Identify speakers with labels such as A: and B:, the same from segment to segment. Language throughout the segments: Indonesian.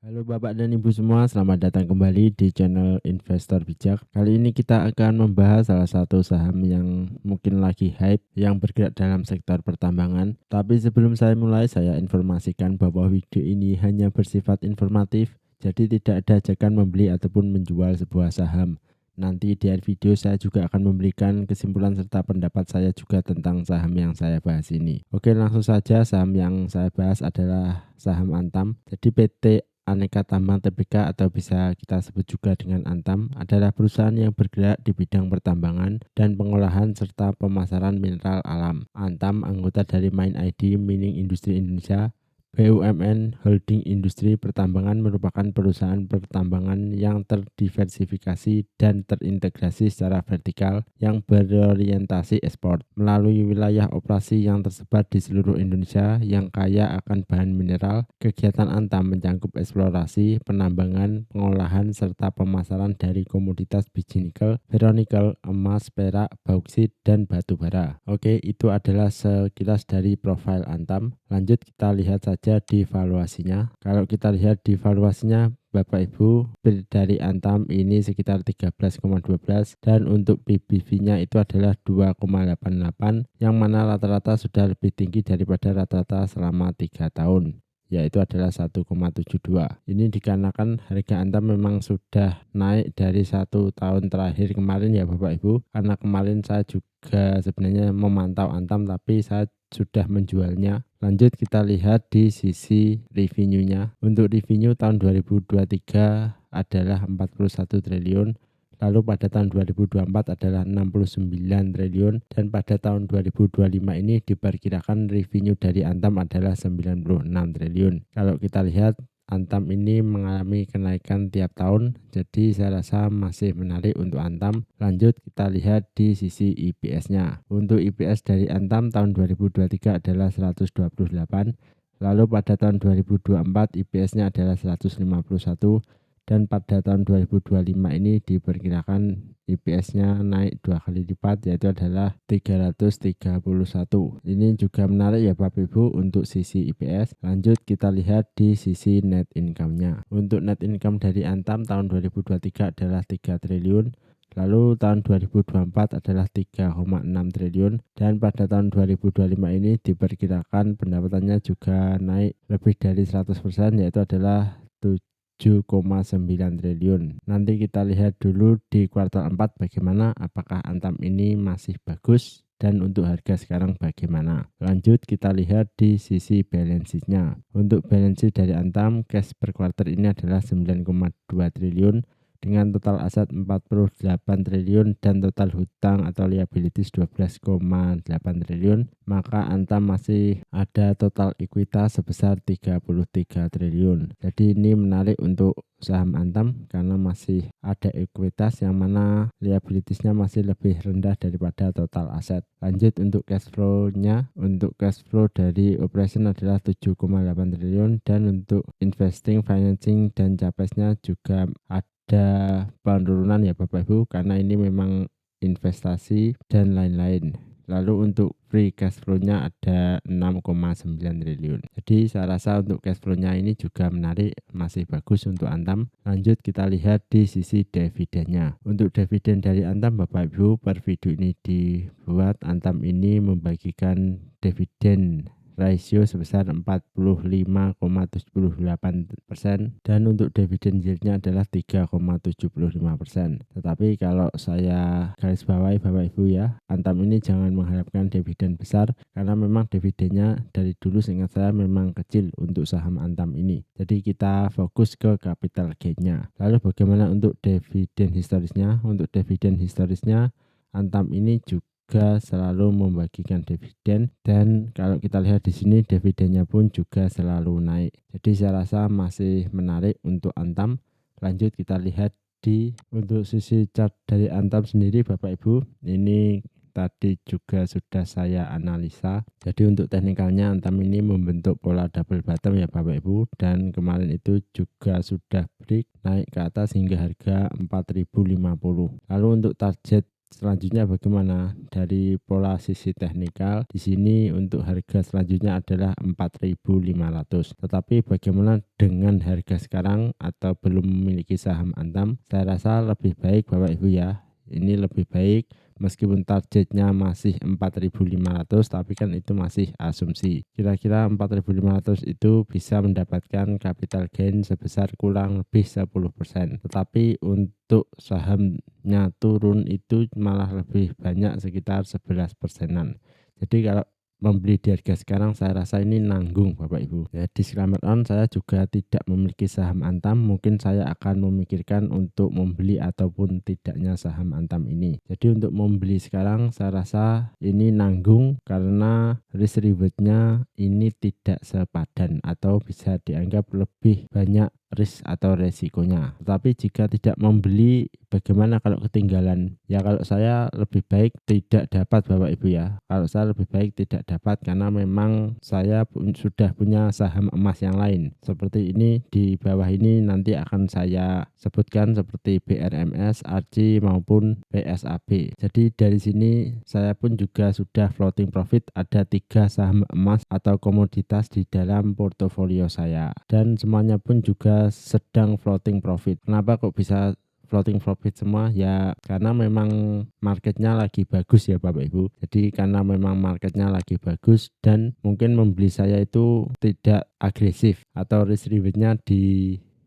A: Halo Bapak dan Ibu semua, selamat datang kembali di channel Investor Bijak. Kali ini kita akan membahas salah satu saham yang mungkin lagi hype yang bergerak dalam sektor pertambangan. Tapi sebelum saya mulai, saya informasikan bahwa video ini hanya bersifat informatif, jadi tidak ada ajakan membeli ataupun menjual sebuah saham. Nanti di akhir video saya juga akan memberikan kesimpulan serta pendapat saya juga tentang saham yang saya bahas ini. Oke, langsung saja saham yang saya bahas adalah saham Antam. Jadi PT Aneka Tambang Tbk atau bisa kita sebut juga dengan Antam adalah perusahaan yang bergerak di bidang pertambangan dan pengolahan serta pemasaran mineral alam. Antam anggota dari Main ID Mining Industri Indonesia. BUMN Holding Industri Pertambangan merupakan perusahaan pertambangan yang terdiversifikasi dan terintegrasi secara vertikal yang berorientasi ekspor melalui wilayah operasi yang tersebar di seluruh Indonesia yang kaya akan bahan mineral. Kegiatan Antam mencakup eksplorasi, penambangan, pengolahan, serta pemasaran dari komoditas biji nikel, ferronikel, emas, perak, bauksit, dan batu bara. Oke, itu adalah sekilas dari profil Antam. Lanjut kita lihat saja di valuasinya. Kalau kita lihat di valuasinya, Bapak Ibu, dari Antam ini sekitar 13,12 dan untuk PBV-nya itu adalah 2,88 yang mana rata-rata sudah lebih tinggi daripada rata-rata selama 3 tahun, yaitu adalah 1,72. Ini dikarenakan harga Antam memang sudah naik dari 1 tahun terakhir kemarin ya Bapak Ibu, karena kemarin saya juga sebenarnya memantau Antam tapi saya sudah menjualnya. Lanjut kita lihat di sisi revenue-nya. Untuk revenue tahun 2023 adalah 41 triliun. Lalu pada tahun 2024 adalah 69 triliun dan pada tahun 2025 ini diperkirakan revenue dari Antam adalah 96 triliun. Kalau kita lihat Antam ini mengalami kenaikan tiap tahun, jadi saya rasa masih menarik untuk Antam. Lanjut kita lihat di sisi EPS-nya. Untuk EPS dari Antam tahun 2023 adalah 128, lalu pada tahun 2024 EPS-nya adalah 151, dan pada tahun 2025 ini diperkirakan EPS-nya naik 2 kali lipat, yaitu adalah 331. Ini juga menarik ya Bapak Ibu untuk sisi EPS. Lanjut kita lihat di sisi net income-nya. Untuk net income dari Antam tahun 2023 adalah 3 triliun. Lalu tahun 2024 adalah 3,6 triliun dan pada tahun 2025 ini diperkirakan pendapatannya juga naik lebih dari 100%, yaitu adalah 7,9 triliun. Nanti kita lihat dulu di kuartal 4 bagaimana, apakah Antam ini masih bagus dan untuk harga sekarang bagaimana. Lanjut kita lihat di sisi balance sheet-nya. Untuk balance sheet dari Antam, cash per kuartal ini adalah 9,2 triliun dengan total aset 48 triliun dan total hutang atau liabilities 12,8 triliun, maka Antam masih ada total ekuitas sebesar 33 triliun. Jadi ini menarik untuk saham Antam karena masih ada ekuitas yang mana liabilitiesnya masih lebih rendah daripada total aset. Lanjut untuk cash flow-nya, untuk cash flow dari operation adalah 7,8 triliun dan untuk investing, financing, dan capesnya juga ada penurunan ya Bapak Ibu karena ini memang investasi dan lain-lain. Lalu untuk free cash flow-nya ada 6,9 triliun. Jadi saya rasa untuk cash flow-nya ini juga menarik, masih bagus untuk Antam. Lanjut kita lihat di sisi dividennya. Untuk dividen dari Antam Bapak Ibu, per video ini dibuat Antam ini membagikan dividen rasio sebesar 45,78% dan untuk dividen yield-nya adalah 3,75%. Tetapi kalau saya garis bawahi Bapak Ibu ya, Antam ini jangan mengharapkan dividen besar karena memang dividennya dari dulu seingat saya memang kecil untuk saham Antam ini. Jadi kita fokus ke capital gain-nya. Lalu bagaimana untuk dividen historisnya? Untuk dividen historisnya Antam ini juga selalu membagikan dividen dan kalau kita lihat di sini dividennya pun juga selalu naik. Jadi saya rasa masih menarik untuk Antam. Lanjut kita lihat di untuk sisi chart dari Antam sendiri Bapak Ibu. Ini tadi juga sudah saya analisa. Jadi untuk teknikalnya Antam ini membentuk pola double bottom ya Bapak Ibu, dan kemarin itu juga sudah break naik ke atas hingga harga 4050. Lalu untuk target selanjutnya bagaimana dari pola sisi teknikal. Di sini untuk harga selanjutnya adalah 4.500. Tetapi bagaimana dengan harga sekarang atau belum memiliki saham Antam? Saya rasa lebih baik Bapak Ibu ya. Ini lebih baik meskipun targetnya masih 4.500, tapi kan itu masih asumsi. Kira-kira 4.500 itu bisa mendapatkan capital gain sebesar kurang lebih 10%. Tetapi untuk sahamnya turun itu malah lebih banyak, sekitar 11%-an. Jadi kalau membeli di harga sekarang saya rasa ini nanggung Bapak Ibu. Ya, disclaimer on, saya juga tidak memiliki saham Antam. Mungkin saya akan memikirkan untuk membeli ataupun tidaknya saham Antam ini. Jadi untuk membeli sekarang saya rasa ini nanggung karena risk rewardnya ini tidak sepadan atau bisa dianggap lebih banyak risk atau resikonya. Tetapi jika tidak membeli, bagaimana kalau ketinggalan? Ya kalau saya lebih baik tidak dapat Bapak Ibu ya. Kalau saya lebih baik tidak dapat karena memang saya sudah punya saham emas yang lain. Seperti ini di bawah ini nanti akan saya sebutkan seperti BRMS, ARCI maupun PSAB. Jadi dari sini saya pun juga sudah floating profit, ada 3 saham emas atau komoditas di dalam portofolio saya. Dan semuanya pun juga sedang floating profit. Kenapa kok bisa floating profit semua? Ya karena memang marketnya lagi bagus ya Bapak Ibu. Jadi karena memang marketnya lagi bagus dan mungkin membeli saya itu tidak agresif atau risk rewardnya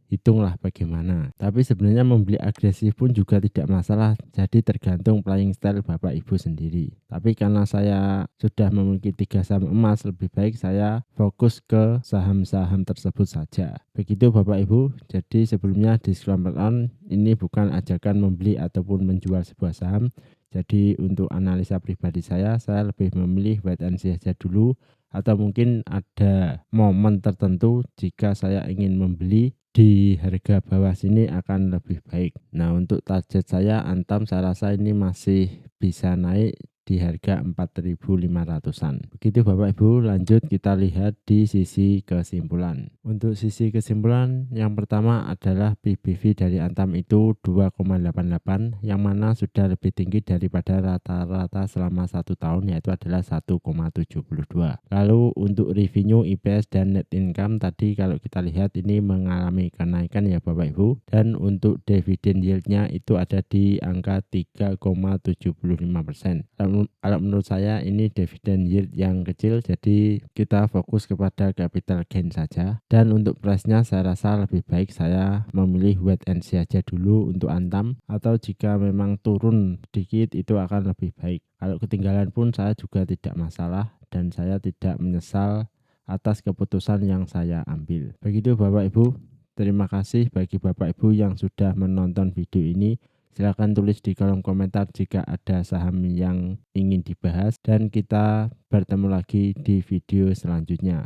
A: hitunglah bagaimana. Tapi sebenarnya membeli agresif pun juga tidak masalah, jadi tergantung playing style Bapak Ibu sendiri. Tapi karena saya sudah memiliki 3 saham emas, lebih baik saya fokus ke saham-saham tersebut saja. Begitu Bapak Ibu. Jadi sebelumnya disclaimer on, ini bukan ajakan membeli ataupun menjual sebuah saham. Jadi untuk analisa pribadi saya lebih memilih wait and see saja dulu, atau mungkin ada momen tertentu jika saya ingin membeli di harga bawah sini akan lebih baik. Nah untuk target saya Antam saya rasa ini masih bisa naik di harga 4.500-an. Begitu Bapak Ibu. Lanjut kita lihat di sisi kesimpulan. Untuk sisi kesimpulan yang pertama adalah PBV dari Antam itu 2,88, yang mana sudah lebih tinggi daripada rata-rata selama 1 tahun, yaitu adalah 1,72. Lalu untuk revenue, EPS dan net income tadi kalau kita lihat ini mengalami kenaikan ya Bapak Ibu. Dan untuk dividen yieldnya itu ada di angka 3,75%. Kalau menurut saya ini dividen yield yang kecil, jadi kita fokus kepada capital gain saja. Dan untuk price-nya saya rasa lebih baik saya memilih wait and see aja dulu untuk Antam, atau jika memang turun sedikit itu akan lebih baik. Kalau ketinggalan pun saya juga tidak masalah dan saya tidak menyesal atas keputusan yang saya ambil. Begitu Bapak Ibu. Terima kasih bagi Bapak Ibu yang sudah menonton video ini. Silakan tulis di kolom komentar jika ada saham yang ingin dibahas, dan kita bertemu lagi di video selanjutnya.